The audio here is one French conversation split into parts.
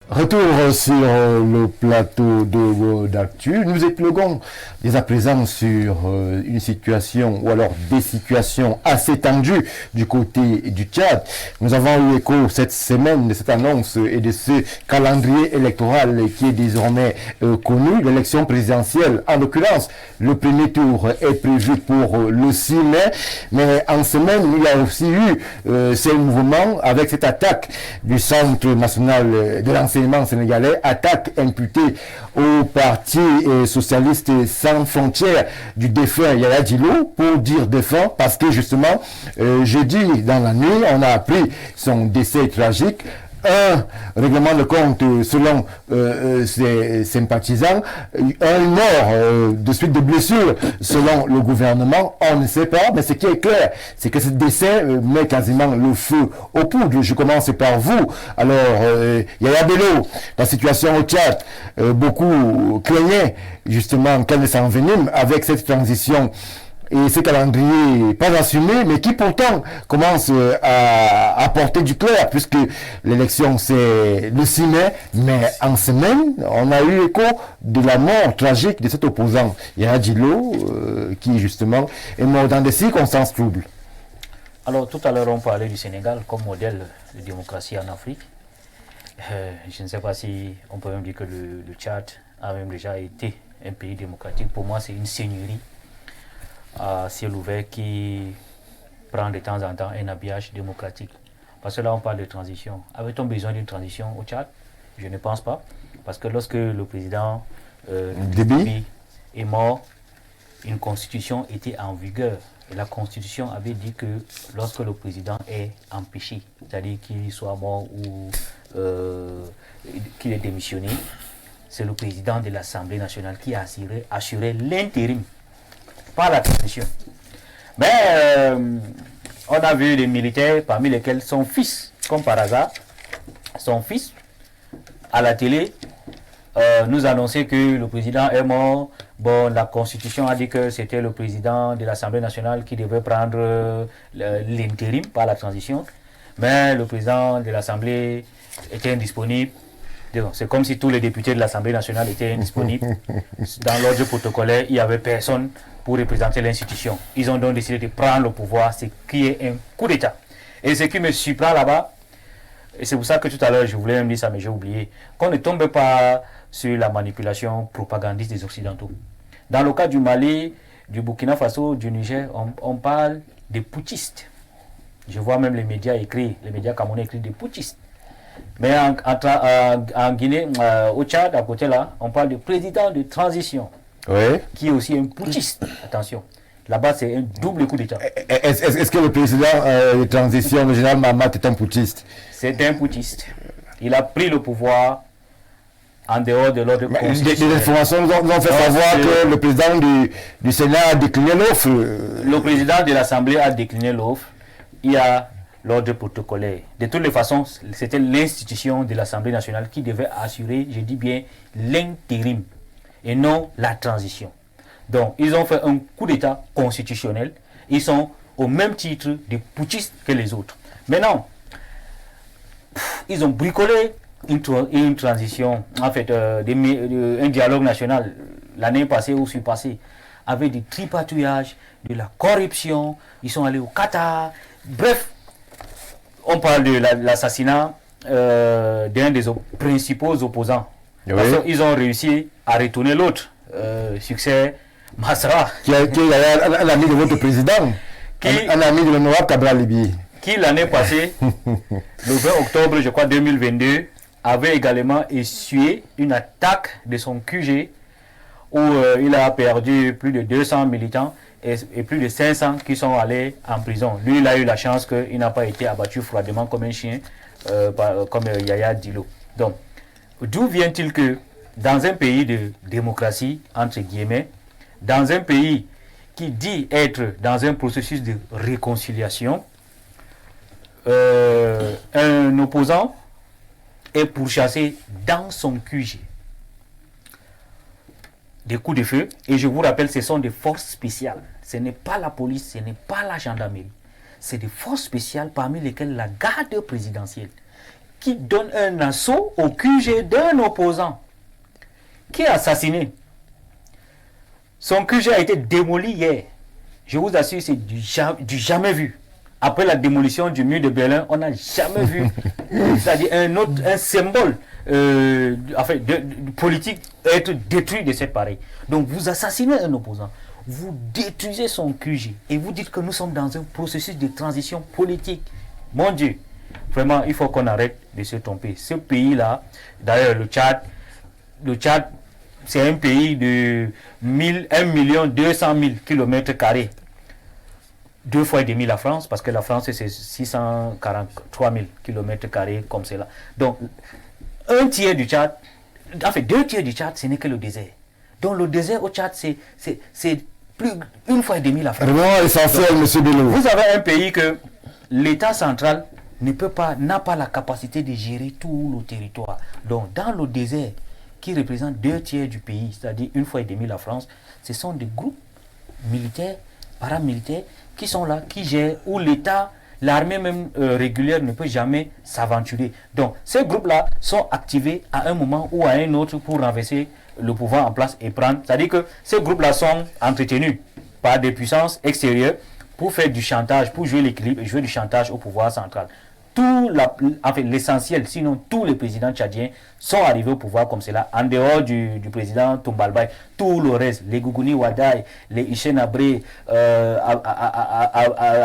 Retour sur le plateau d'actu. Nous épiloguons dès à présent sur une situation ou alors des situations assez tendues du côté du Tchad. Nous avons eu écho cette semaine de cette annonce et de ce calendrier électoral qui est désormais connu. L'élection présidentielle, en l'occurrence, le premier tour est prévu pour le 6 mai. Mais en semaine, il y a aussi eu ces mouvements avec cette attaque du Centre national de l'enseignement sénégalais, attaque imputée au Parti socialiste sans frontières du défunt Yaya Dilo, pour dire défunt parce que justement jeudi dans la nuit on a appris son décès tragique. Un règlement de compte selon ses sympathisants, un mort de suite de blessures selon le gouvernement, on ne sait pas, mais ce qui est clair, c'est que ce décès met quasiment le feu aux poudres. Je commence par vous. Alors, Yaya Bello, la situation au Tchad, beaucoup craignaient justement qu'elle ne s'envenime avec cette transition et ce calendrier pas assumé, mais qui pourtant commence à porter du clair, puisque l'élection c'est le 6 mai, mais en semaine, on a eu écho de la mort tragique de cet opposant, Yaya Dilo, qui justement est mort dans des circonstances troubles. Alors tout à l'heure on parlait du Sénégal comme modèle de démocratie en Afrique. Je ne sais pas si on peut même dire que le Tchad a même déjà été un pays démocratique. Pour moi c'est une seigneurie à ciel ouvert qui prend de temps en temps un habillage démocratique. Parce que là, on parle de transition. Avait-on besoin d'une transition au Tchad? Je ne pense pas. Parce que lorsque le président Déby est mort, une constitution était en vigueur. Et la constitution avait dit que lorsque le président est empêché, c'est-à-dire qu'il soit mort ou qu'il est démissionné, c'est le président de l'Assemblée nationale qui a assuré l'intérim, pas la transition. Mais on a vu des militaires, parmi lesquels son fils, comme par hasard, son fils, à la télé, nous annonçait que le président est mort. Bon, la constitution a dit que c'était le président de l'Assemblée nationale qui devait prendre l'intérim, pas la transition. Mais le président de l'Assemblée était indisponible. C'est comme si tous les députés de l'Assemblée nationale étaient indisponibles. Dans l'ordre protocolaire, il n'y avait personne pour représenter l'institution. Ils ont donc décidé de prendre le pouvoir, ce qui est un coup d'État. Et ce qui me surprend là-bas, et c'est pour ça que tout à l'heure je voulais même dire ça, mais j'ai oublié, qu'on ne tombe pas sur la manipulation propagandiste des Occidentaux. Dans le cas du Mali, du Burkina Faso, du Niger, on parle des putschistes. Je vois même les médias camerounais écrire des putschistes. Mais en Guinée, au Tchad, à côté là, on parle de président de transition, oui, qui est aussi un putschiste. Attention, là-bas c'est un double coup d'État. Est-ce que le président de transition, le général Mahamat, est un putschiste? C'est un putschiste. Il a pris le pouvoir en dehors de l'ordre constitutionnel. Les informations nous ont fait savoir que le président du Sénat a décliné l'offre. Le président de l'Assemblée a décliné l'offre. Il y a l'ordre protocolaire. De toutes les façons, c'était l'institution de l'Assemblée nationale qui devait assurer, je dis bien, l'intérim et non la transition. Donc, ils ont fait un coup d'État constitutionnel. Ils sont au même titre des putschistes que les autres. Maintenant, ils ont bricolé une transition, en fait, un dialogue national l'année passée ou surpassée, avec des tripatouillages, de la corruption. Ils sont allés au Qatar. Bref, on parle de l'assassinat d'un des principaux opposants. Oui. Parce qu'ils ont réussi à retourner l'autre. Succès, Masra. Qui est un ami de votre président, un ami de l'honorable Cabral Libi. Qui l'année passée, le 20 octobre, je crois, 2022, avait également essuyé une attaque de son QG où il a perdu plus de 200 militants et plus de 500 qui sont allés en prison. Lui, il a eu la chance qu'il n'a pas été abattu froidement comme un chien, comme Yaya Dilo. Donc, d'où vient-il que dans un pays de démocratie, entre guillemets, dans un pays qui dit être dans un processus de réconciliation, un opposant est pourchassé dans son QG. Des coups de feu, et je vous rappelle, ce sont des forces spéciales. Ce n'est pas la police, ce n'est pas la gendarmerie. C'est des forces spéciales parmi lesquelles la garde présidentielle. qui donne un assaut au QG d'un opposant qui est assassiné. Son QG a été démoli hier. Je vous assure, c'est du jamais vu. Après la démolition du mur de Berlin, on n'a jamais vu, c'est-à-dire un symbole de politique être détruit de cette pareille. Donc vous assassinez un opposant, vous détruisez son QG et vous dites que nous sommes dans un processus de transition politique. Mon Dieu, vraiment, il faut qu'on arrête de se tromper. Ce pays-là, d'ailleurs le Tchad, c'est un pays de 1 200 000 km². 2 fois et demi la France, parce que la France c'est 643 000 km² comme cela. Donc, un tiers du Tchad, en fait 2 tiers du Tchad, ce n'est que le désert. Donc le désert au Tchad, c'est plus 1 fois et demi la France. Vraiment essentiel, M. Bello. Vous avez un pays que l'État central n'a pas la capacité de gérer tout le territoire. Donc dans le désert, qui représente 2 tiers du pays, c'est-à-dire 1 fois et demi la France, ce sont des groupes militaires, paramilitaires, qui sont là, qui gèrent, où l'État, l'armée même régulière ne peut jamais s'aventurer. Donc, ces groupes-là sont activés à un moment ou à un autre pour renverser le pouvoir en place et prendre. C'est-à-dire que ces groupes-là sont entretenus par des puissances extérieures pour faire du chantage, pour jouer l'équilibre et jouer du chantage au pouvoir central. L'essentiel, sinon tous les présidents tchadiens sont arrivés au pouvoir comme cela, en dehors du président Tombalbaye. Tout le reste, les Gougouni Wadaï, les Hichem Abré,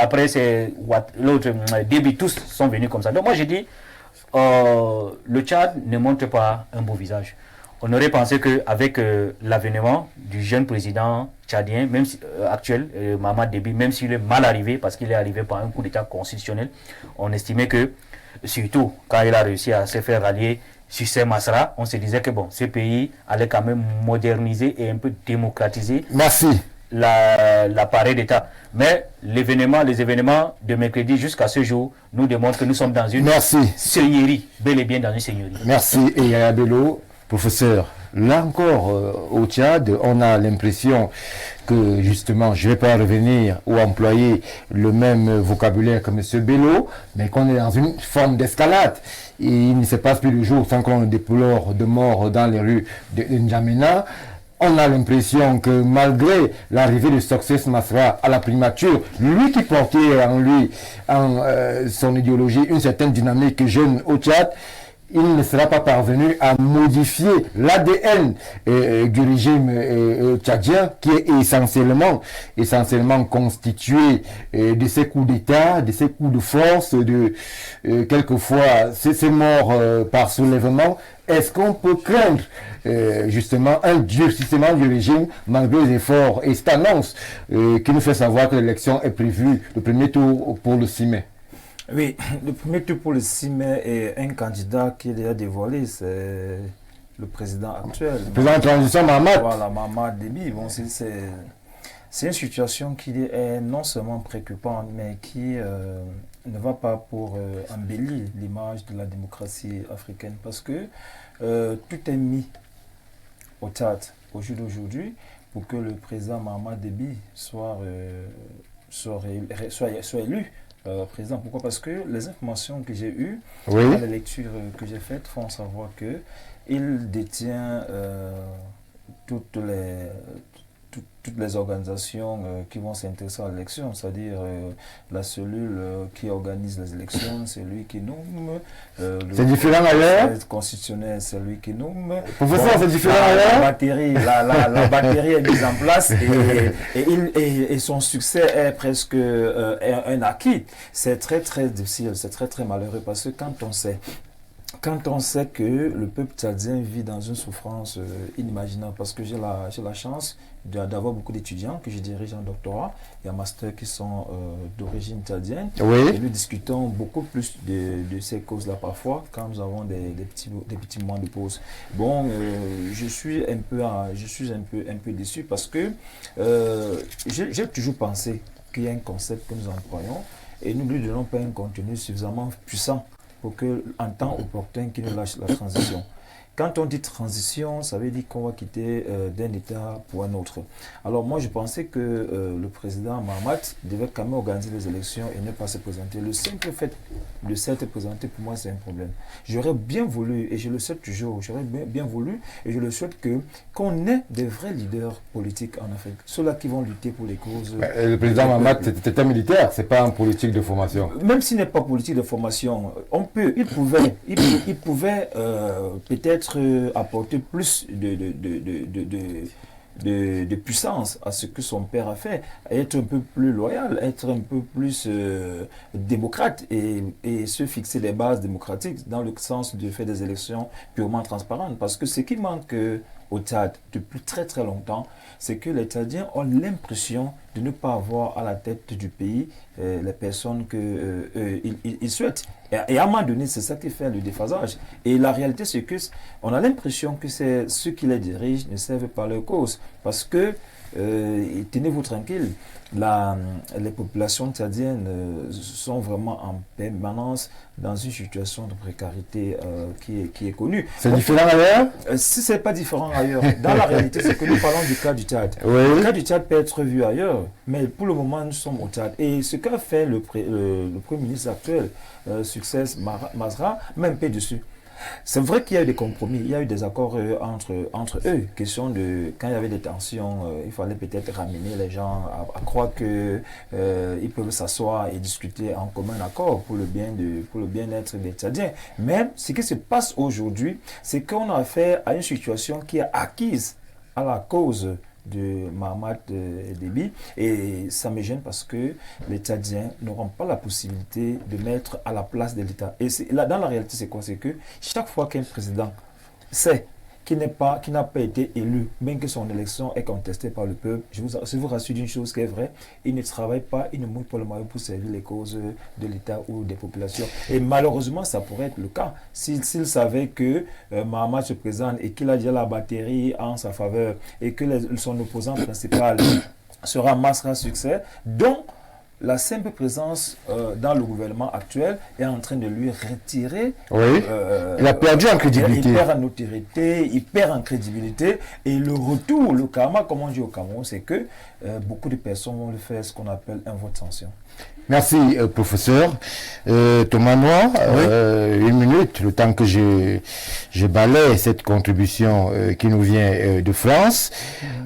après c'est l'autre, Déby, tous sont venus comme ça. Donc moi je dis, le Tchad ne montre pas un beau visage. On aurait pensé qu'avec l'avènement du jeune président tchadien, même si, actuel, Mahamat Déby, même s'il est mal arrivé, parce qu'il est arrivé par un coup d'État constitutionnel, on estimait que, surtout quand il a réussi à se faire rallier sur ses Masra, on se disait que bon, ce pays allait quand même moderniser et un peu démocratiser l'appareil d'État. Mais les événements de mercredi jusqu'à ce jour nous démontrent que nous sommes dans une seigneurie, bel et bien dans une seigneurie. Merci, et Yaya Bello. Professeur, là encore au Tchad, on a l'impression que justement, je ne vais pas revenir ou employer le même vocabulaire que M. Bello, mais qu'on est dans une forme d'escalade. Et il ne se passe plus de jours sans qu'on déplore de morts dans les rues de N'Djamena. On a l'impression que malgré l'arrivée de Success Masra à la primature, lui qui portait en lui, son idéologie, une certaine dynamique jeune au Tchad, il ne sera pas parvenu à modifier l'ADN du régime tchadien qui est essentiellement constitué de ces coups d'État, de ces coups de force, de quelquefois ces morts par soulèvement. Est-ce qu'on peut craindre justement un durcissement du régime malgré les efforts et cette annonce qui nous fait savoir que l'élection est prévue, le premier tour pour le 6 mai? Oui, le premier tour pour le 6 mai est un candidat qui est déjà dévoilé, c'est le président actuel. Le président de transition, Mahamat. Voilà, Mahamat Déby. Bon, c'est une situation qui est non seulement préoccupante, mais qui ne va pas pour embellir l'image de la démocratie africaine. Parce que tout est mis au Tchad au jour d'aujourd'hui pour que le président Mahamat Déby soit élu. Président. Pourquoi? Parce que les informations que j'ai eues, dans les lectures que j'ai faites, font savoir qu'il détient toutes les organisations qui vont s'intéresser à l'élection, c'est-à-dire la cellule qui organise les élections, c'est lui qui nomme. C'est différent ailleurs? Le constitutionnel, c'est lui qui nomme. Professeur, c'est différent ailleurs? La batterie est mise en place et son succès est presque un acquis. C'est très très difficile, c'est très très malheureux parce que quand on sait que le peuple tchadien vit dans une souffrance inimaginable, parce que j'ai la chance d'avoir beaucoup d'étudiants que je dirige en doctorat et en master qui sont d'origine tchadienne. Oui. Et nous discutons beaucoup plus de ces causes-là parfois quand nous avons des petits moments de pause. Bon, je suis un peu déçu parce que j'ai toujours pensé qu'il y a un concept que nous employons et nous ne lui donnons pas un contenu suffisamment puissant pour que, en temps opportun, qu'il nous lâche la transition. Quand on dit transition, ça veut dire qu'on va quitter d'un État pour un autre. Alors moi, je pensais que le président Mahamat devait quand même organiser les élections et ne pas se présenter. Le simple fait de s'être présenté, pour moi, c'est un problème. J'aurais bien voulu, et je le souhaite toujours, j'aurais bien voulu, et je le souhaite qu'on ait des vrais leaders politiques en Afrique. Ceux-là qui vont lutter pour les causes... Le président Mahamat, c'était un militaire, c'est pas un politique de formation. Même s'il n'est pas politique de formation, il pouvait peut-être apporter plus de puissance à ce que son père a fait, être un peu plus loyal, être un peu plus démocrate et se fixer des bases démocratiques dans le sens de faire des élections purement transparentes. Parce que ce qui manque au Tchad depuis très très longtemps, c'est que les Tchadiens ont l'impression de ne pas avoir à la tête du pays les personnes qu'ils souhaitent. Et à un moment donné, c'est ça qui fait le déphasage. Et la réalité, c'est qu'on a l'impression que c'est ceux qui les dirigent ne servent pas leur cause. Parce que, tenez-vous tranquille, les populations tchadiennes sont vraiment en permanence dans une situation de précarité qui est connue. C'est différent ailleurs? Si ce n'est pas différent ailleurs, dans la réalité, c'est que nous parlons du cas du Tchad. Oui. Le cas du Tchad peut être vu ailleurs, mais pour le moment, nous sommes au Tchad. Et ce qu'a fait le Premier ministre actuel, Succès Masra, même pas dessus. C'est vrai qu'il y a eu des compromis, il y a eu des accords entre eux. Question de, quand il y avait des tensions, il fallait peut-être ramener les gens à croire qu'ils peuvent s'asseoir et discuter en commun accord pour le bien-être des Tchadiens. Mais ce qui se passe aujourd'hui, c'est qu'on a affaire à une situation qui est acquise à la cause de Mahamat Déby, et ça me gêne parce que les Tchadiens n'auront pas la possibilité de mettre à la place de l'État. Et là, dans la réalité, c'est quoi? C'est que chaque fois qu'un président sait qui n'a pas été élu, même que son élection est contestée par le peuple, je vous rassure d'une chose qui est vraie, il ne travaille pas, il ne mouille pas le maillot pour servir les causes de l'État ou des populations. Et malheureusement, ça pourrait être le cas. S'il savait que Mahamat se présente et qu'il a déjà la batterie en sa faveur et que son opposant principal sera Masra Succès, dont la simple présence dans le gouvernement actuel est en train de lui retirer... Oui, il a perdu en crédibilité. Il perd en autorité, il perd en crédibilité. Et le retour, le karma, comme on dit au Cameroun, c'est que beaucoup de personnes vont le faire ce qu'on appelle un vote sanction. Merci, professeur. Thomas Noir, oui. Une minute, le temps que je balaye cette contribution qui nous vient de France.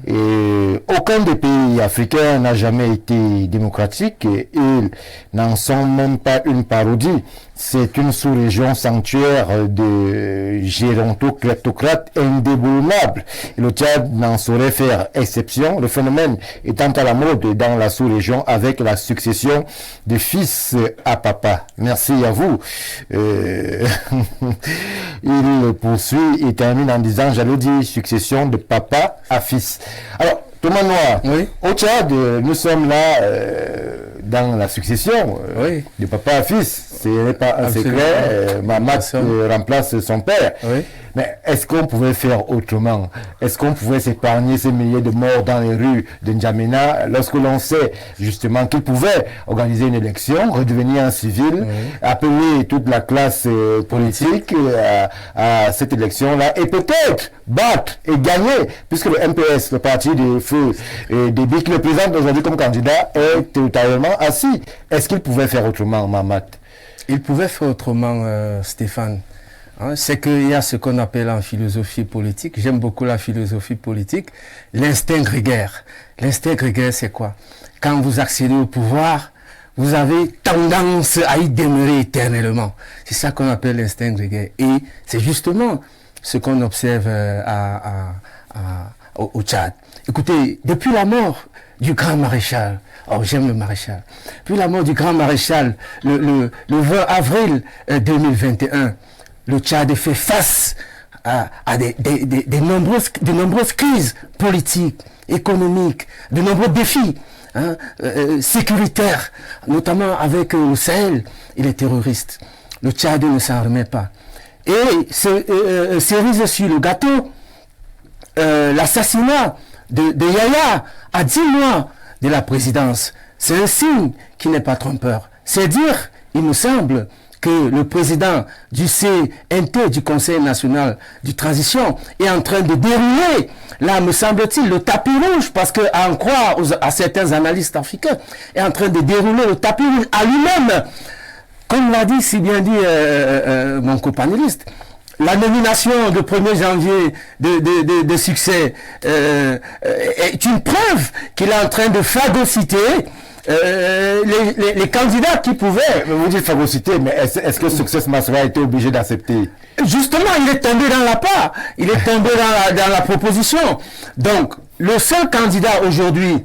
Et aucun des pays africains n'a jamais été démocratique et ils n'en sont même pas une parodie. C'est une sous-région sanctuaire de géronto-kleptocrates indéboulonnables. Et le Tchad n'en saurait faire exception. Le phénomène étant à la mode dans la sous-région avec la succession de fils à papa. Merci à vous. Il poursuit et termine en disant, j'allais dire, succession de papa à fils. Alors, Thomas Noir, oui. Au Tchad, nous sommes là dans la succession de papa à fils. Ce n'est pas un secret. Mahamat remplace son père. Oui. Mais est-ce qu'on pouvait faire autrement? Est-ce qu'on pouvait s'épargner ces milliers de morts dans les rues de N'Djamena lorsque l'on sait justement qu'il pouvait organiser une élection, redevenir un civil, appeler toute la classe politique à cette élection-là et peut-être battre et gagner, puisque le MPS, le parti de Feu Déby, qui le présente aujourd'hui comme candidat, est totalement assis. Est-ce qu'il pouvait faire autrement, Mahamat? Il pouvait faire autrement, Stéphane. C'est qu'il y a ce qu'on appelle en philosophie politique, j'aime beaucoup la philosophie politique, l'instinct grégaire. L'instinct grégaire, c'est quoi? Quand vous accédez au pouvoir, vous avez tendance à y demeurer éternellement. C'est ça qu'on appelle l'instinct grégaire. Et c'est justement ce qu'on observe au Tchad. Écoutez, depuis la mort du grand maréchal, j'aime le maréchal, depuis la mort du grand maréchal, le 20 avril 2021, le Tchad fait face à de nombreuses crises politiques, économiques, de nombreux défis sécuritaires, notamment avec le Sahel et les terroristes. Le Tchad ne s'en remet pas. Et cerise sur le gâteau, l'assassinat de Yaya à 10 mois de la présidence. C'est un signe qui n'est pas trompeur. C'est dire, il me semble, que le président du CNT, du Conseil national de transition, est en train de dérouler, là, me semble-t-il, le tapis rouge, parce que, à en croire à certains analystes africains, est en train de dérouler le tapis rouge à lui-même. Comme l'a dit, si bien dit mon copanéliste, la nomination de 1er janvier de succès est une preuve qu'il est en train de phagocyter les candidats qui pouvaient... Vous dites phagocyter, mais est-ce que Succès Masra a été obligé d'accepter? Justement, il est tombé dans la part, il est tombé dans la proposition. Donc, le seul candidat aujourd'hui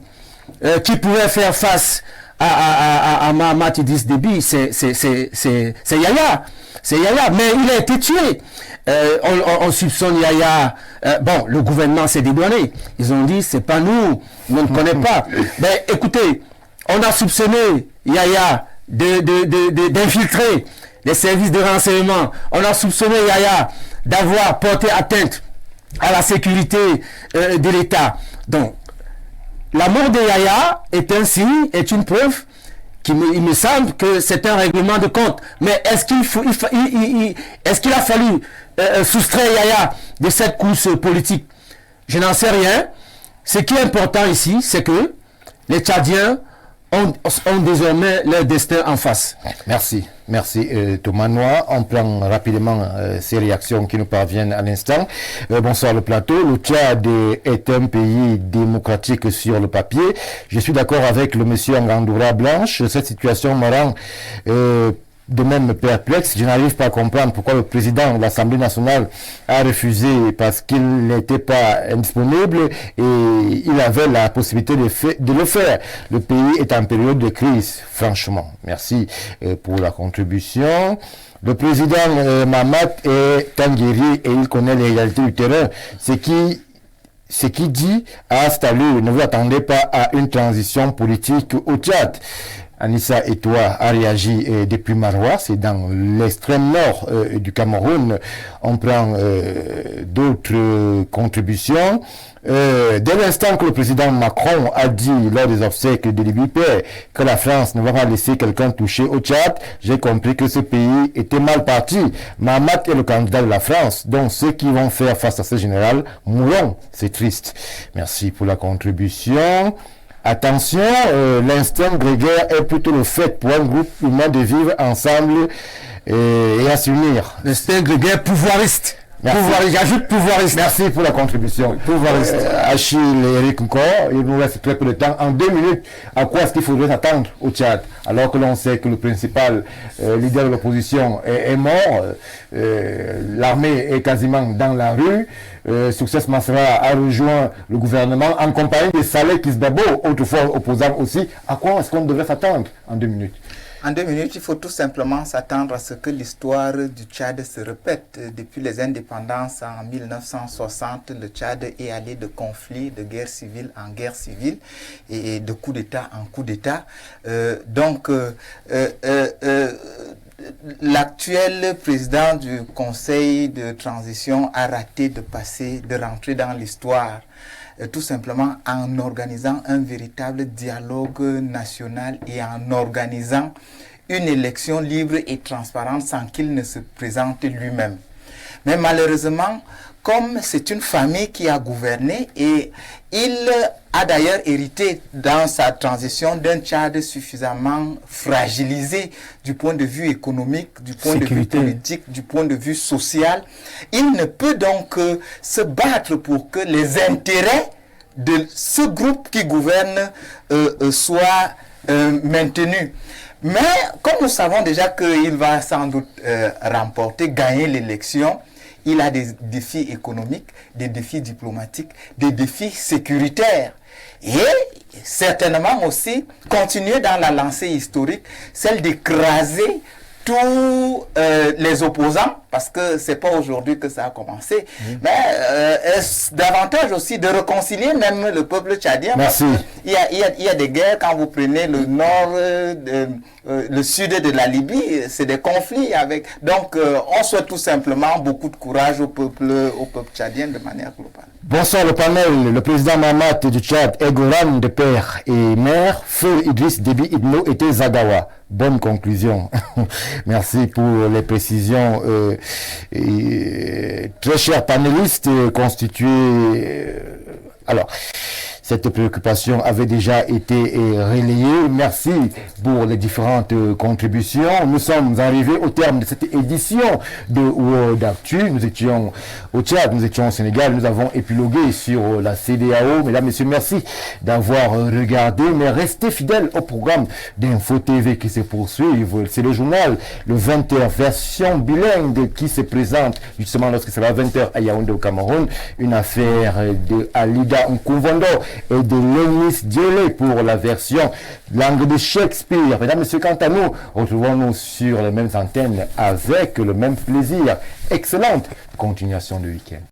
qui pouvait faire face à Mahamat Idriss Déby, c'est Yaya. C'est Yaya, mais il a été tué. On soupçonne Yaya. Bon, le gouvernement s'est dédouané. Ils ont dit, c'est pas nous, on ne connaît pas. Mais écoutez, on a soupçonné Yaya d'infiltrer les services de renseignement. On a soupçonné Yaya d'avoir porté atteinte à la sécurité de l'État. Donc, la mort de Yaya est un signe, est une preuve il me semble que c'est un règlement de compte. Mais est-ce qu'il a fallu soustraire Yaya de cette course politique? Je n'en sais rien. Ce qui est important ici, c'est que les Tchadiens ont désormais leur destin en face. Merci Thomas Noir. On prend rapidement ces réactions qui nous parviennent à l'instant. Bonsoir le plateau. Le Tchad est un pays démocratique sur le papier. Je suis d'accord avec le monsieur Ngandoura Blanche. Cette situation me rend de même perplexe. Je n'arrive pas à comprendre pourquoi le président de l'Assemblée nationale a refusé, parce qu'il n'était pas indisponible et il avait la possibilité de le faire. Le pays est en période de crise, franchement. Merci pour la contribution. Le président Mahamat est un guerrier et il connaît les réalités du terrain. Ce qui dit à installer, ne vous attendez pas à une transition politique au Tchad. Anissa Etoua a réagi depuis Maroua, c'est dans l'extrême nord du Cameroun. On prend d'autres contributions. Dès l'instant que le président Macron a dit lors des obsèques de Libye Père que la France ne va pas laisser quelqu'un toucher au Tchad, j'ai compris que ce pays était mal parti. Mahamat est le candidat de la France, donc ceux qui vont faire face à ce général mourront. C'est triste. Merci pour la contribution. Attention, l'instinct grégaire est plutôt le fait pour un groupe humain de vivre ensemble et à s'unir. L'instinct grégaire pouvoiriste. J'ajoute pouvoiriste. Merci pour la contribution. Pouvoiriste. Achille et Eric encore, il nous reste très peu de temps. En 2 minutes, à quoi est-ce qu'il faudrait s'attendre au Tchad? Alors que l'on sait que le principal leader de l'opposition est mort, l'armée est quasiment dans la rue. Succès Masra a rejoint le gouvernement en compagnie de Saleh Kisbabo, autrefois opposant aussi. À quoi est-ce qu'on devrait s'attendre en 2 minutes? En 2 minutes, il faut tout simplement s'attendre à ce que l'histoire du Tchad se répète. Depuis les indépendances en 1960, le Tchad est allé de conflit, de guerre civile en guerre civile et de coup d'État en coup d'État. L'actuel président du Conseil de transition a raté de rentrer dans l'histoire. Tout simplement en organisant un véritable dialogue national et en organisant une élection libre et transparente sans qu'il ne se présente lui-même. Mais malheureusement, comme c'est une famille qui a gouverné et il a d'ailleurs hérité dans sa transition d'un Tchad suffisamment fragilisé du point de vue économique, du point de vue politique, du point de vue social, il ne peut donc se battre pour que les intérêts de ce groupe qui gouverne soient maintenus. Mais comme nous savons déjà qu'il va sans doute gagner l'élection, il a des défis économiques, des défis diplomatiques, des défis sécuritaires. Et certainement aussi continuer dans la lancée historique, celle d'écraser tous les opposants, parce que c'est pas aujourd'hui que ça a commencé, mais davantage aussi de réconcilier même le peuple tchadien. Merci. Il y a des guerres, quand vous prenez le nord, le sud de la Libye, c'est des conflits avec. Donc on souhaite tout simplement beaucoup de courage au peuple tchadien de manière globale. Bonsoir le panel. Le président Mahamat du Tchad est Goran de père et mère. Feu Idriss Déby Itno était Zagawa. bonne conclusion. Merci pour les précisions. Très chers panélistes constitués. Alors, cette préoccupation avait déjà été relayée. Merci pour les différentes contributions. Nous sommes arrivés au terme de cette édition de World Actu. Nous étions au Tchad, nous étions au Sénégal, nous avons épilogué sur la CEDEAO. Mesdames, Messieurs, merci d'avoir regardé, mais restez fidèles au programme d'Info TV qui se poursuit. C'est le journal, le 20h, version bilingue qui se présente justement lorsque c'est la 20h à Yaoundé au Cameroun. Une affaire de Alida Nkunvondo et de Lénis Diolé pour la version langue de Shakespeare. Mesdames, Messieurs, quant à nous, retrouvons-nous sur les mêmes antennes avec le même plaisir. Excellente continuation de week-end.